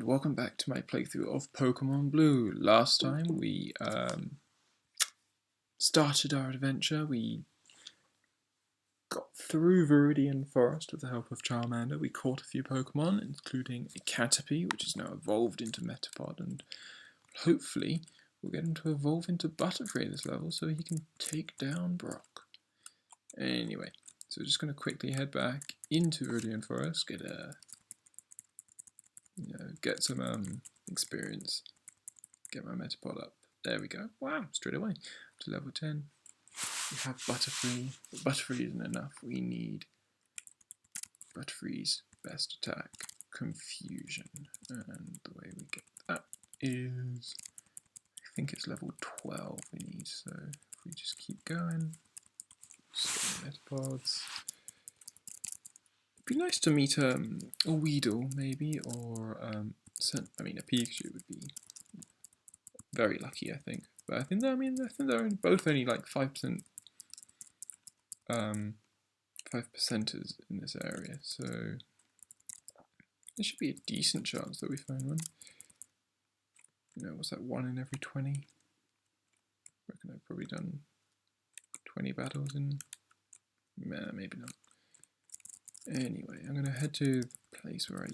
welcome back to my playthrough of Pokemon Blue. Last time we started our adventure. We got through Viridian Forest with the help of Charmander. We caught a few Pokemon, including a Caterpie, which is now evolved into Metapod, and hopefully we'll get him to evolve into Butterfree this level so he can take down Brock. Anyway, so we're just going to quickly head back into Viridian Forest, get some experience, get my Metapod up. There we go. Wow, straight away to level 10. We have Butterfree, but Butterfree isn't enough. We need Butterfree's best attack, Confusion. And the way we get that is, I think it's level 12 we need. So if we just keep going, Metapods. It'd be nice to meet a Weedle maybe, or a Pikachu would be very lucky, I think. But I think they're both only like 5%, 5%ers in this area, so there should be a decent chance that we find one. You know, what's that, 1 in every 20? I reckon I've probably done 20 battles in. Nah, maybe not. Anyway, I'm gonna head to the place where I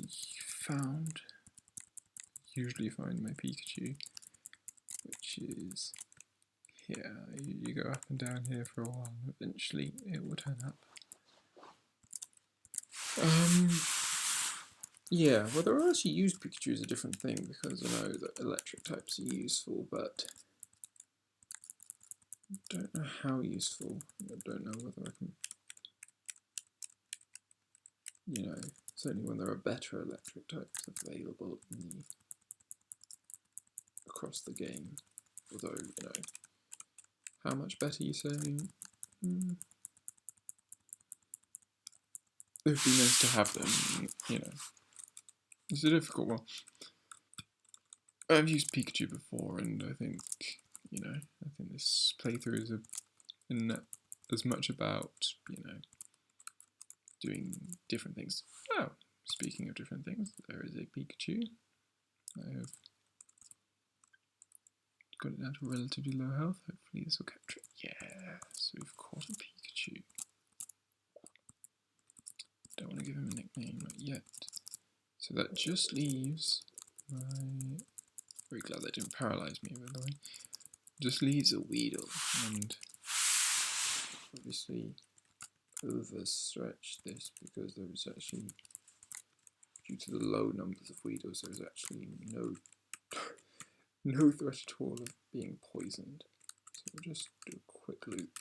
usually find my Pikachu, which is here. You go up and down here for a while, and eventually it will turn up. Yeah, whether I actually use Pikachu is a different thing, because I know that electric types are useful, but I don't know how useful. I don't know whether I can, certainly when there are better electric types available across the game. Although, how much better you say? It would be nice to have them, It's a difficult one. I've used Pikachu before, and I think, this playthrough is as much about, doing different things. Oh, speaking of different things, there is a Pikachu. I have got it down to relatively low health. Hopefully this will capture it. Yeah, so we've caught a Pikachu. Don't want to give him a nickname, not yet. So that just leaves very glad that didn't paralyze me, by the way. Just leaves a Weedle, and obviously overstretch this because there is actually, due to the low numbers of Weedles, there is actually no threat at all of being poisoned. So we'll just do a quick loop.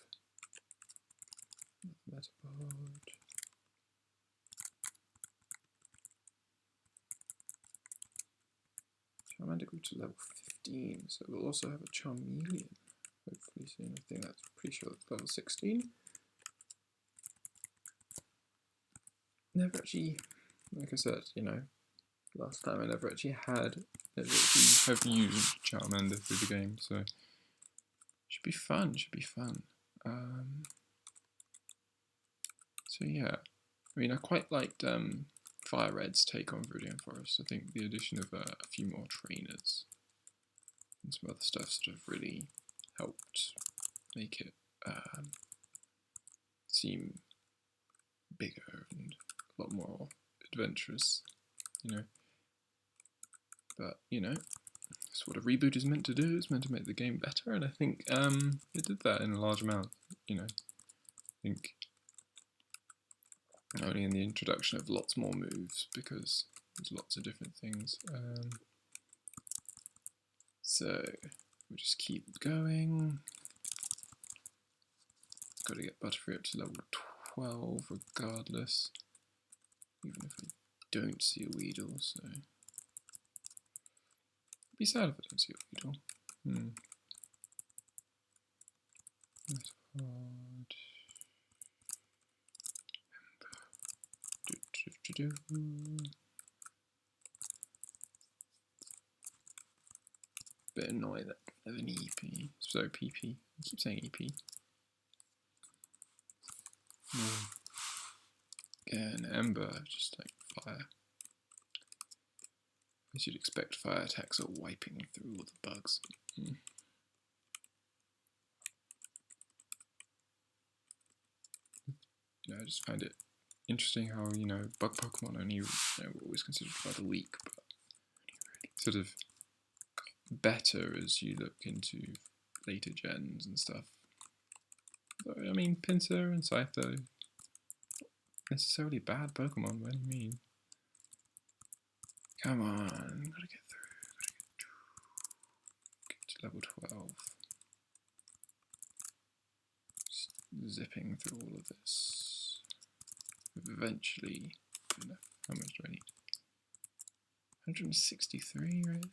Metapod. Charmander grew to level 15, so we'll also have a Charmeleon hopefully soon. I think that's pretty sure that's level 16. Never actually, like I said, last time I never actually have used Charmander through the game, so should be fun. So yeah, I quite liked Fire Red's take on Viridian Forest. I think the addition of a few more trainers and some other stuff sort of really helped make it seem bigger and a lot more adventurous, But, that's what a reboot is meant to do. It's meant to make the game better, and I think it did that in a large amount, I think only in the introduction of lots more moves, because there's lots of different things. So we'll just keep going. Got to get Butterfree up to level 12 regardless, even if I don't see a Weedle, so I'd be sad if I don't see a Weedle. Bit annoyed that I have an EP. So PP. I keep saying EP. Again, Ember, just like fire. As you'd expect, fire attacks are wiping through all the bugs. I just find it interesting how, bug Pokemon only, were always considered rather weak, but sort of better as you look into later gens and stuff. So, I mean, Pinsir and Scyther, necessarily bad Pokemon, what do you mean? Come on, gotta get through. Get to level 12. Just zipping through all of this. Eventually, how much do I need? 163, really?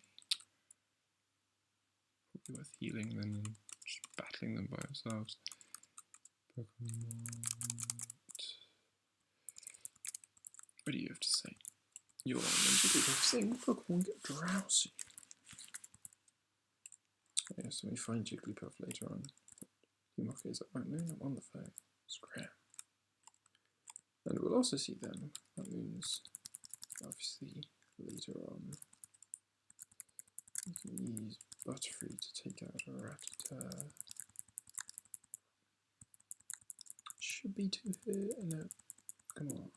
Probably worth healing them and just battling them by ourselves. Pokemon. What do you have to say? You're saying Pokemon get drowsy. Yes, we find Jigglypuff later on. Humok is at my moon, I'm on the phone. Scram. And we'll also see them at moons, obviously, later on. You can use Butterfree to take out a Rattata. Should be 2 hit. No, come on.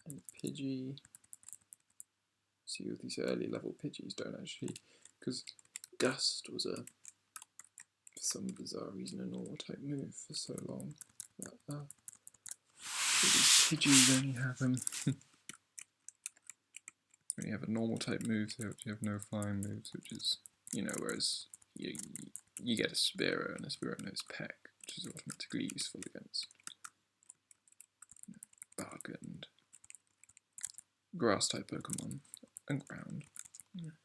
And Pidgey. See, with these early level Pidgeys don't actually, because Gust was for some bizarre reason, a normal type move for so long. But these Pidgeys only have when you have a normal type move, they actually have no flying moves, which is, whereas you get a Spearow, and a Spearow knows Peck, which is automatically useful against Bug and grass type Pokemon and ground. Yeah.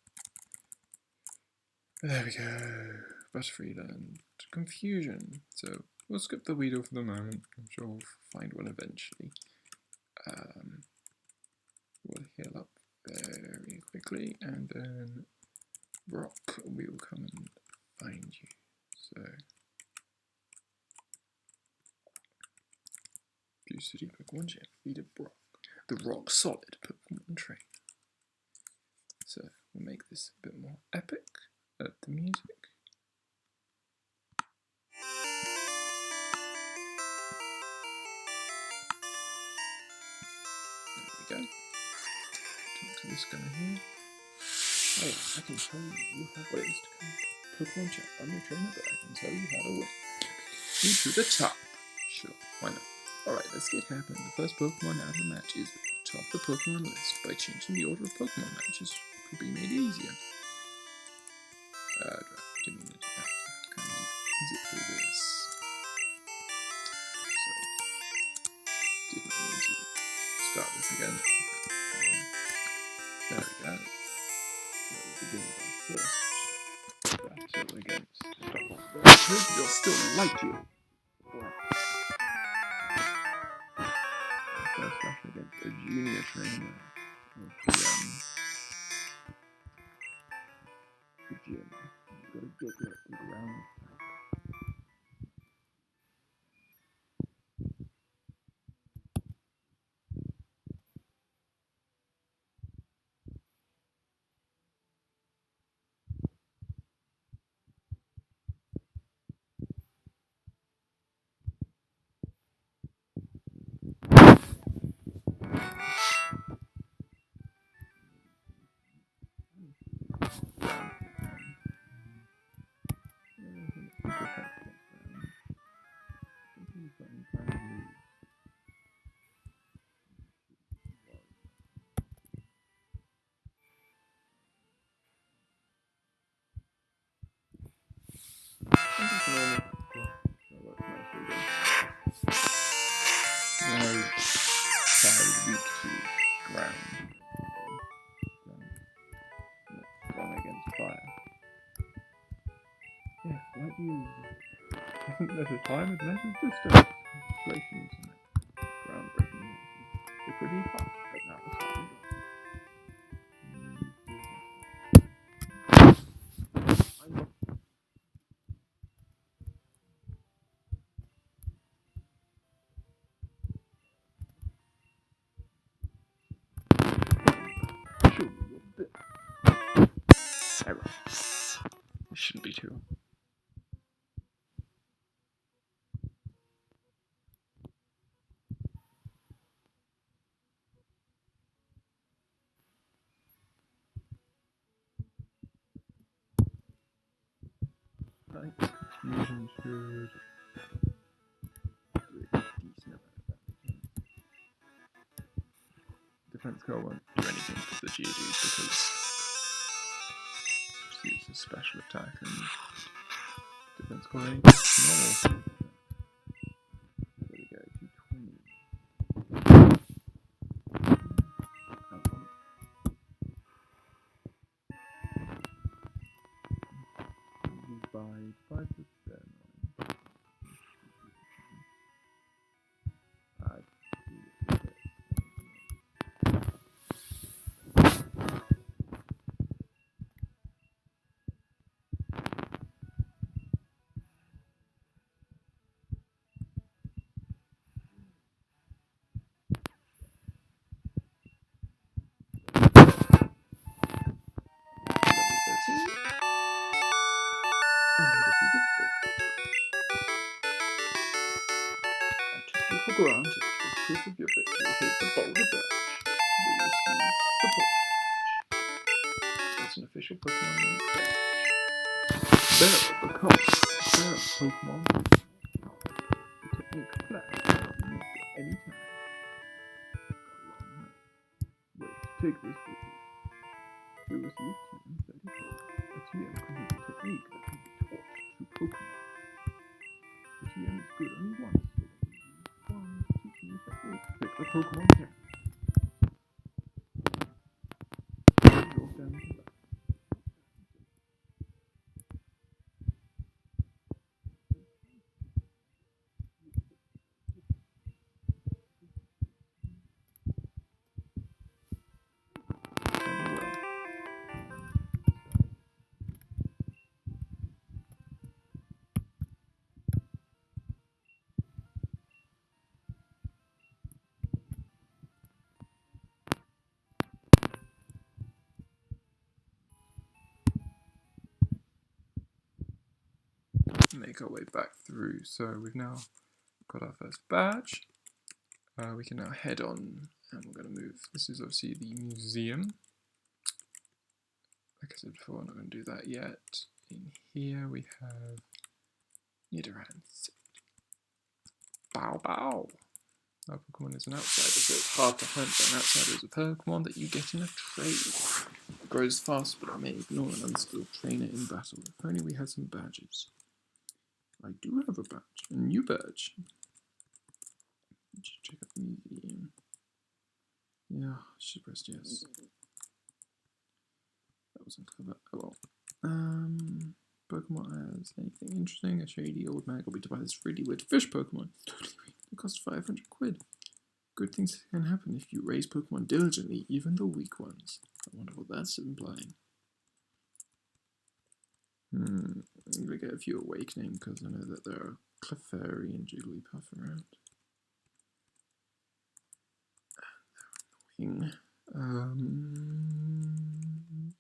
There we go. Butterfree learned Confusion. So we'll skip the Weedle for the moment. I'm sure we'll find one eventually. We'll heal up very quickly, and then Brock, we will come and find you. So, Pewter City Pokemon Gym, defeated Brock, the rock solid Pokemon trainer. So we'll make this a bit more epic. The music. There we go. Talk to this guy here. Hey, I can tell you have ways to come to Pokemon Chat. I'm your trainer, but I can tell you how to win. You to the top. Sure, why not? Alright, let's get happening. The first Pokemon out of the match is at the top of the Pokemon list. By changing the order of Pokemon matches could be made easier. Didn't mean to do that. Come on, zip through this. Sorry. Didn't mean to start this again. There we go. So we'll begin with our first battle against Dr. You're still like you. First battle against a junior trainer of the gym. You've got a good look at the ground. At a time, it measures distance. Inflations and groundbreaking. They're pretty fast, but now it's hard. think confusion should do a decent amount of damage. Defense card won't do anything to the Geodude because it's a special attack and defense card ain't normal. There we go, 220. Divide 5%. For granted, as proof of your victory, here's the boulder badge. You receive the boulder badge. That's an official Pokemon League badge. There becomes there Pokemon. The technique flash can be used at any time. Got a long way. Wait, take this with you. You receive TM34. A TM complete technique that can be taught to Pokemon. The TM is good only once. Pick the Pokemon here. Make our way back through. So we've now got our first badge. We can now head on, and we're going to move. This is obviously the museum. Like I said before, I'm not going to do that yet. In here we have Nidoran. Bow Bow. Our Pokemon is an outsider, so it's hard to hunt an outsider as a Pokemon that you get in a trade. It grows fast, but it may ignore an unskilled trainer in battle. If only we had some badges. I do have a badge, a new badge. Just check out the museum. Yeah, I should press yes. That wasn't clever. Oh well. Pokemon has anything interesting? A shady old man got me to buy this really weird fish Pokemon. Totally weird. It costs 500 quid. Good things can happen if you raise Pokemon diligently, even the weak ones. I wonder what that's implying. I'm gonna get a few awakening because I know that there are Clefairy and Jigglypuff around. And they're annoying.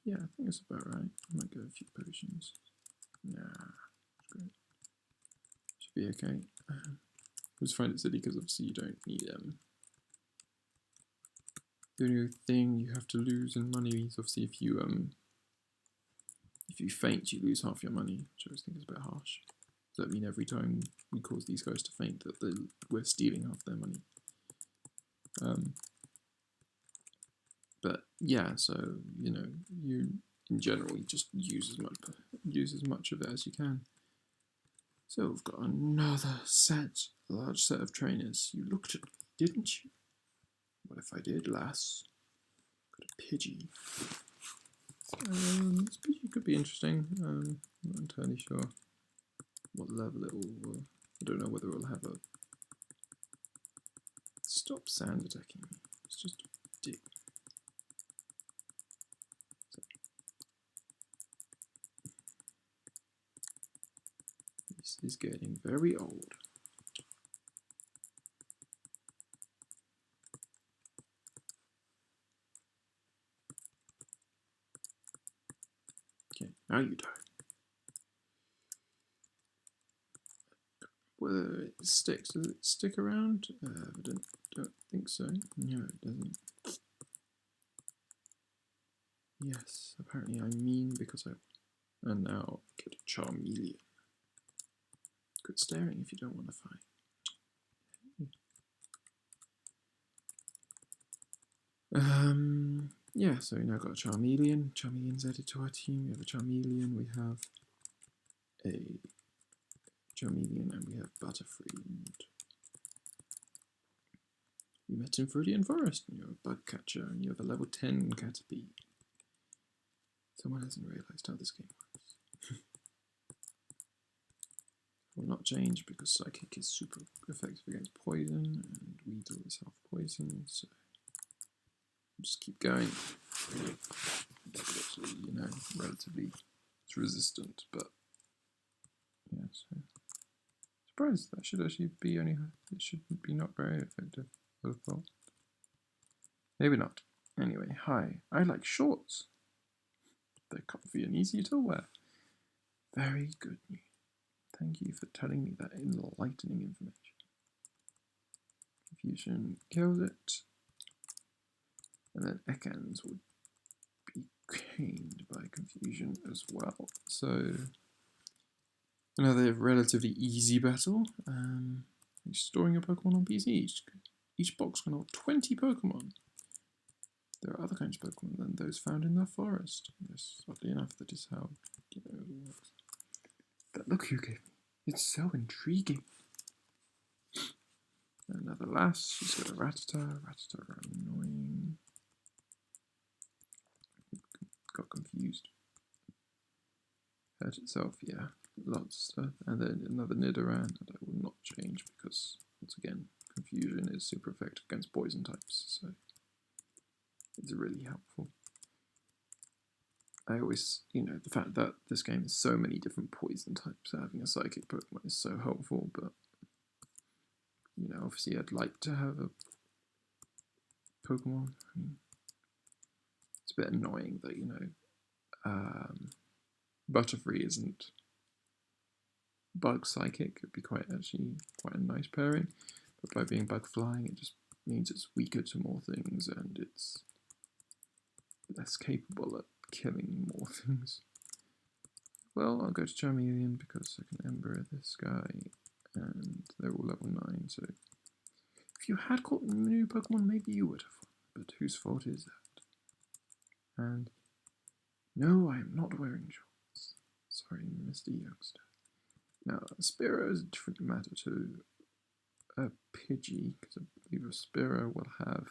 Yeah, I think that's about right. I might get a few potions. Nah, that's great. Should be okay. Just find it silly because obviously you don't need them. The only thing you have to lose in money is obviously if you faint, you lose half your money, which I always think is a bit harsh. Does that mean every time we cause these guys to faint that we're stealing half their money? But yeah, so you in general you just use as much of it as you can. So we've got another large set of trainers. You looked at me, didn't you? What if I did, lass? Got a Pidgey. This Pidgey could be interesting. I'm not entirely sure what level it will. I don't know whether it will have a. Stop sand attacking me. It's just a dick. This is getting very old. Okay, now you die. Whether it sticks, does it stick around? I don't think so. No, it doesn't. Yes, apparently I'm mean because I. And now get a Charmeleon. Quit staring if you don't want to fight. Yeah, so we now got a Charmeleon. Charmeleon's added to our team. We have a Charmeleon, we have a Charmeleon, and we have Butterfree. You met in Viridian Forest, and you're a bug catcher, and you have a level 10 Caterpie. Someone hasn't realised how this game works. Will not change because Psychic is super effective against poison, and Weedle is half poison, so just keep going. Actually, you know, relatively it's resistant, but yeah, so surprised that should actually be it should be not very effective, I would have thought. Maybe not. Anyway, hi, I like shorts. They're comfy and easy to wear. Very good news. Thank you for telling me that enlightening information. Confusion kills it. And then Ekans would be caned by Confusion as well. So, another relatively easy battle. Storing your Pokemon on PC. Each box can hold 20 Pokemon. There are other kinds of Pokemon than those found in the forest. Yes, oddly enough, that is how it works. That look you gave me, it's so intriguing. Another lass, she's got a Rattata. Rattata are annoying. Got confused. Hurt itself, yeah, lots of stuff. And then another Nidoran that I will not change because, once again, Confusion is super effective against poison types, so it's really helpful. I always, you know, the fact that this game has so many different poison types, having a Psychic Pokemon is so helpful, but, you know, obviously I'd like to have a Pokemon. I mean, it's a bit annoying that, you know, Butterfree isn't Bug Psychic. It'd be quite a nice pairing, but by being Bug Flying, it just means it's weaker to more things and it's less capable at killing more things. Well, I'll go to Charmeleon because I can Ember this guy, and they're all level 9, so if you had caught a new Pokemon, maybe you would have, but whose fault is that? And no, I am not wearing shorts. Sorry, Mr. Youngster. Now, Spearow is a different matter to a Pidgey, because I believe a Spearow will have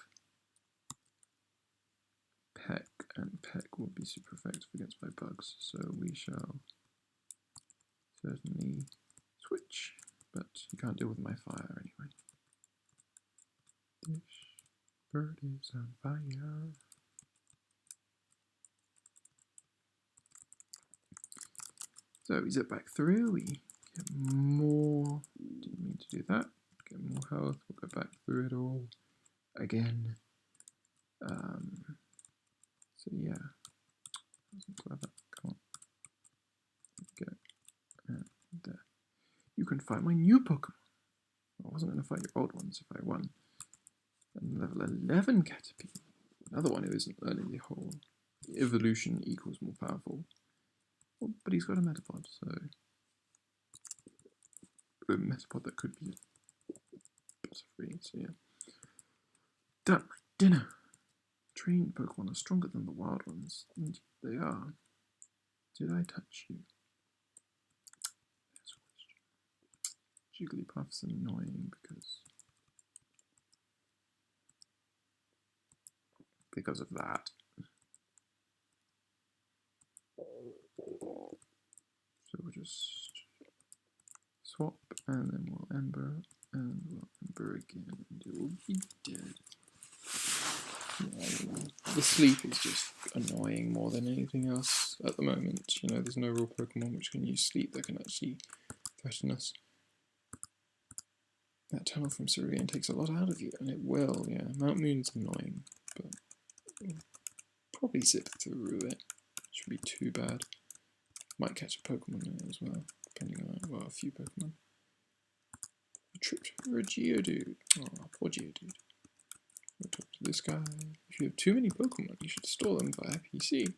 Peck, and Peck will be super effective against my bugs, so we shall certainly switch, but you can't deal with my fire anyway. This bird is on fire. So we zip back through, we get more, didn't mean to do that, get more health, we'll go back through it all again. So yeah, wasn't clever, come on, there we go, and there. You can fight my new Pokemon. I wasn't going to fight your old ones if I won. And level 11 Caterpie, another one who isn't learning the whole evolution equals more powerful. Well, but he's got a Metapod, so a Metapod that could be Butterfree, so yeah. Done my dinner. Trained Pokemon are stronger than the wild ones. Indeed they are. Did I touch you? Jigglypuff's annoying because of that. So we'll just swap, and then we'll Ember, and we'll Ember again, and it will be dead. Yeah, the sleep is just annoying more than anything else at the moment. You know, there's no real Pokemon which can use sleep that can actually threaten us. That tunnel from Cerulean takes a lot out of you, and it will, yeah. Mount Moon's annoying, but we'll probably zip through it. Shouldn't be too bad. Might catch a Pokemon in it as well, depending on, well, a few Pokemon. A trip for a Geodude. Oh, poor Geodude. We'll talk to this guy. If you have too many Pokemon, you should store them via PC.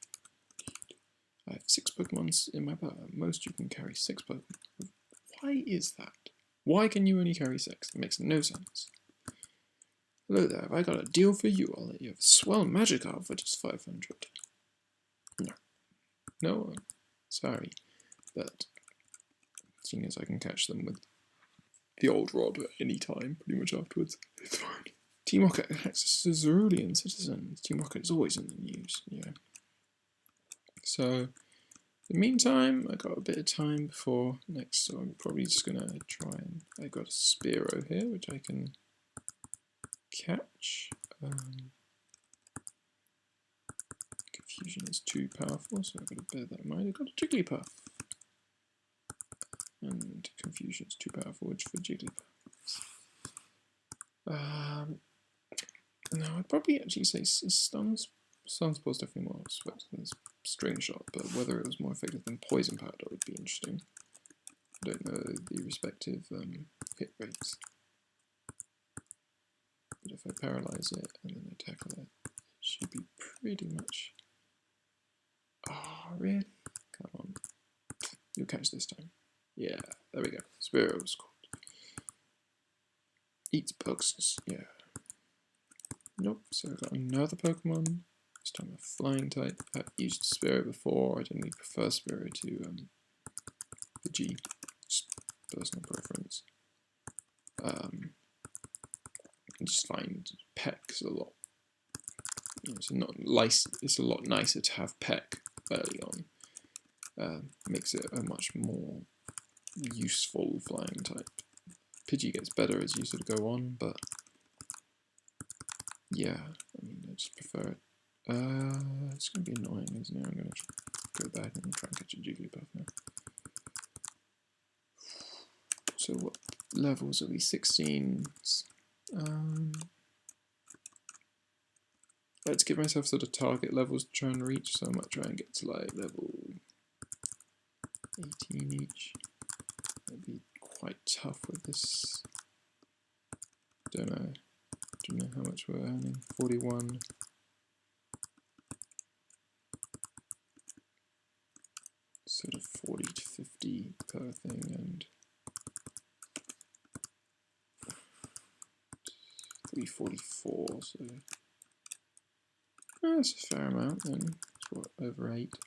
I have 6 Pokemons in my power. Most you can carry 6 Pokemon. Why is that? Why can you only carry 6? It makes no sense. Hello there, have I got a deal for you? I'll let you have a swell Magikarp for just 500. No. No, sorry. But seeing as I can catch them with the old rod at any time, pretty much afterwards, it's fine. Team Rocket acts as a Cerulean citizen. Team Rocket is always in the news, yeah. So, in the meantime, I got a bit of time before next, so I'm probably just gonna try and... I got a Spearow here, which I can catch. Confusion is too powerful, so I've got to bear that in mind. I've got a Jigglypuff. And confusion is too powerful, which for Jigglypuff. No, I'd probably actually say Sunspore is definitely more effective than String Shot, but whether it was more effective than Poison Powder would be interesting. I don't know the respective hit rates. But if I paralyze it and then I tackle it, it should be pretty much... Oh, really? Come on. You'll catch this time. Yeah, there we go. Spearow was caught. Eats bugs, yeah. Nope, so I've got another Pokemon. This time a flying type. I've used Spearow before. I didn't really prefer Spearow to Pidgey. Just personal preference. I just find Peck's a lot. It's a lot nicer to have Peck early on. Makes it a much more useful flying type. Pidgey gets better as you sort of go on, but yeah, I mean, I just prefer it. It's going to be annoying, isn't it? I'm going to go back and try and catch a Jigglypuff now. So what levels are we? 16s. Let's give myself sort of target levels to try and reach, so I might try and get to like level 18 each. That'd be quite tough with this. Don't know how much we're earning. 41. Sort of 40 to 50 per thing, and 344, so that's a fair amount then. It's what, over 8.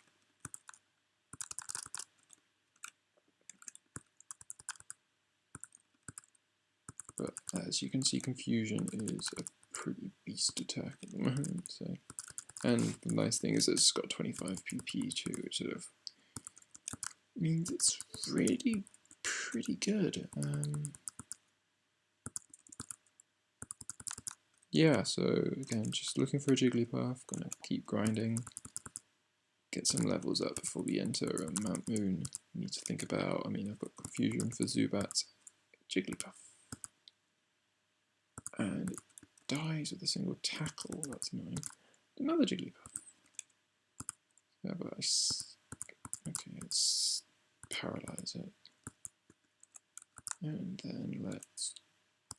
But as you can see, Confusion is a pretty beast attack at the moment. So, and the nice thing is it's got 25 PP too, which sort of means it's really pretty good. Yeah, so again, just looking for a Jigglypuff, gonna keep grinding, get some levels up before we enter Mount Moon. Need to think about, I mean, I've got Confusion for Zubat, Jigglypuff. And it dies with a single tackle, that's annoying. Another Jigglypuff. Yeah, but okay, let's paralyze it. And then let's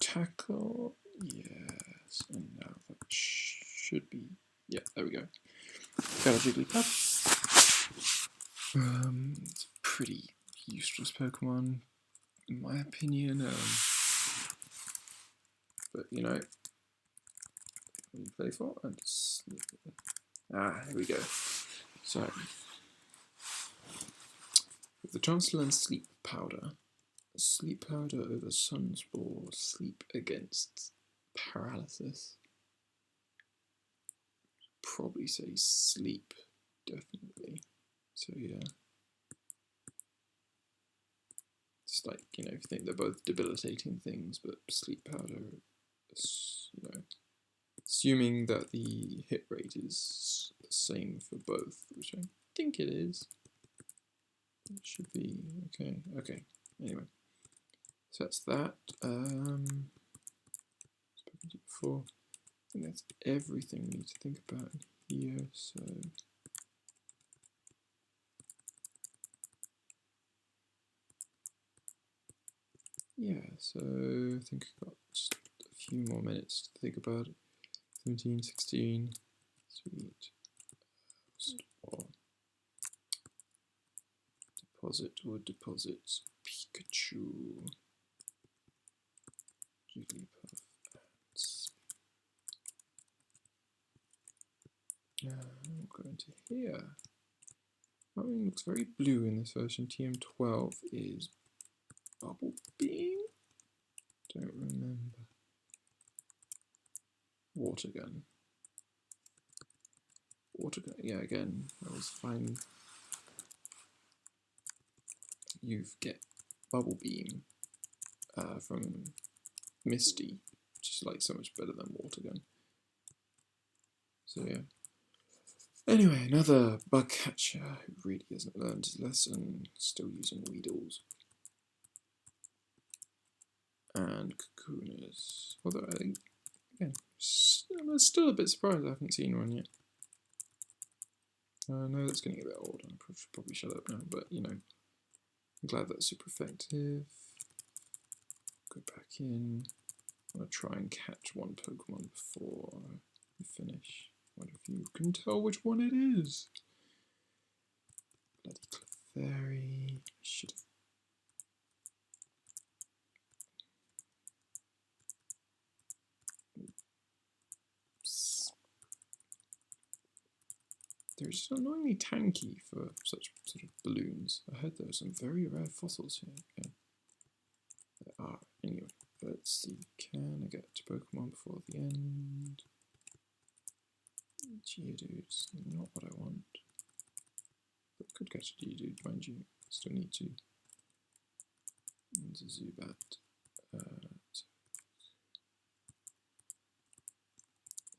tackle, yes, and now that should be, yeah, there we go. Got a Jigglypuff. It's a pretty useless Pokemon, in my opinion. But you know, what you play for? And here we go. So, with the chance to learn Sleep Powder. Sleep Powder over Sunspore. Sleep against paralysis. Probably say sleep, definitely. So yeah. It's like, you know, if you think they're both debilitating things, but Sleep Powder, you know, assuming that the hit rate is the same for both, which I think it is. It should be okay. Okay. Anyway, so that's that. Spoken to before. I think that's everything we need to think about here. So yeah. So I think I've got just a few more minutes to think about it. 17, 16. Sweet. Or deposit or deposits. Pikachu, Jigglypuff, and we'll go into here. Something looks very blue in this version. TM12 is Bubble Beam? Don't remember. Water Gun. Water Gun, yeah, again, that was fine. You get Bubble Beam from Misty, which is like so much better than Water Gun. So yeah. Anyway, another bug catcher who really hasn't learned his lesson, still using Weedles. And Cocooners. Although I think, again, I'm still a bit surprised I haven't seen one yet. No, that's getting a bit old. I should probably shut up now, but you know, I'm glad that's super effective. Go back in. I'm going to try and catch one Pokemon before we finish. I wonder if you can tell which one it is. Bloody Clefairy. I should have. Oops. They're just annoyingly tanky for such sort of balloons. I heard there are some very rare fossils here. Yeah. There are. Anyway, let's see. Can I get to Pokemon before the end? Geodude's not what I want. But I could catch a Geodude, mind you. Still need to. And a Zubat. So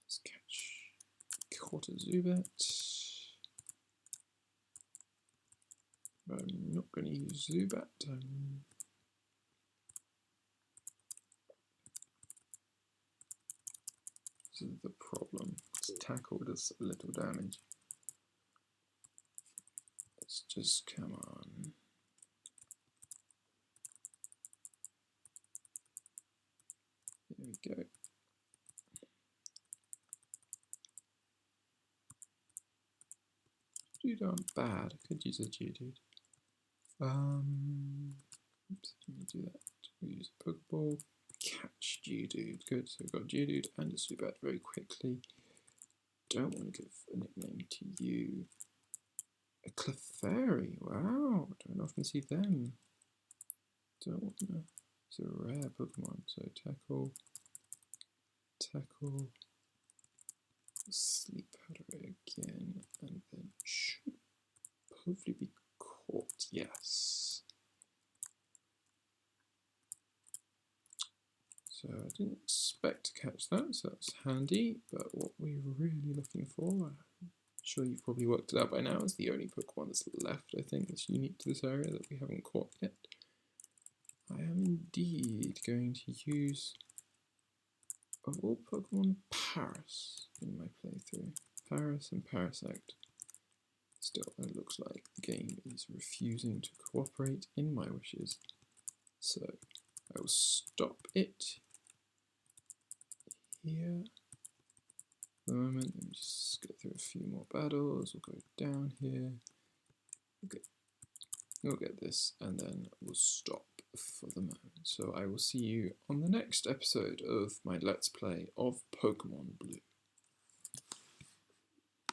let's catch. Caught a Zubat. But I'm not going to use Zubat. This is the problem. Tackle does a little damage. Let's just come on. There we go. Geodude aren't bad. I could use a Geodude. Oops, let me do that. We'll use a Pokeball. Catch Geodude. Good. So we've got Geodude and a Zubat very quickly. Don't want to give a nickname to you. A Clefairy. Wow. Don't often see them. Don't want to. It's a rare Pokemon. So tackle. Tackle. Sleep powder again. And then should hopefully be caught. Yes. So I didn't expect to catch that, so that's handy, but what we're really looking for, I'm sure you've probably worked it out by now, is the only Pokemon that's left, I think, that's unique to this area that we haven't caught yet. I am indeed going to use, of all Pokemon, Paris in my playthrough. Paris and Parasect. Still, it looks like the game is refusing to cooperate in my wishes, so I will stop it here for the moment. Let me just get through a few more battles. We'll go down here. Okay, we'll get this and then we'll stop for the moment. So I will see you on the next episode of my Let's Play of Pokemon Blue.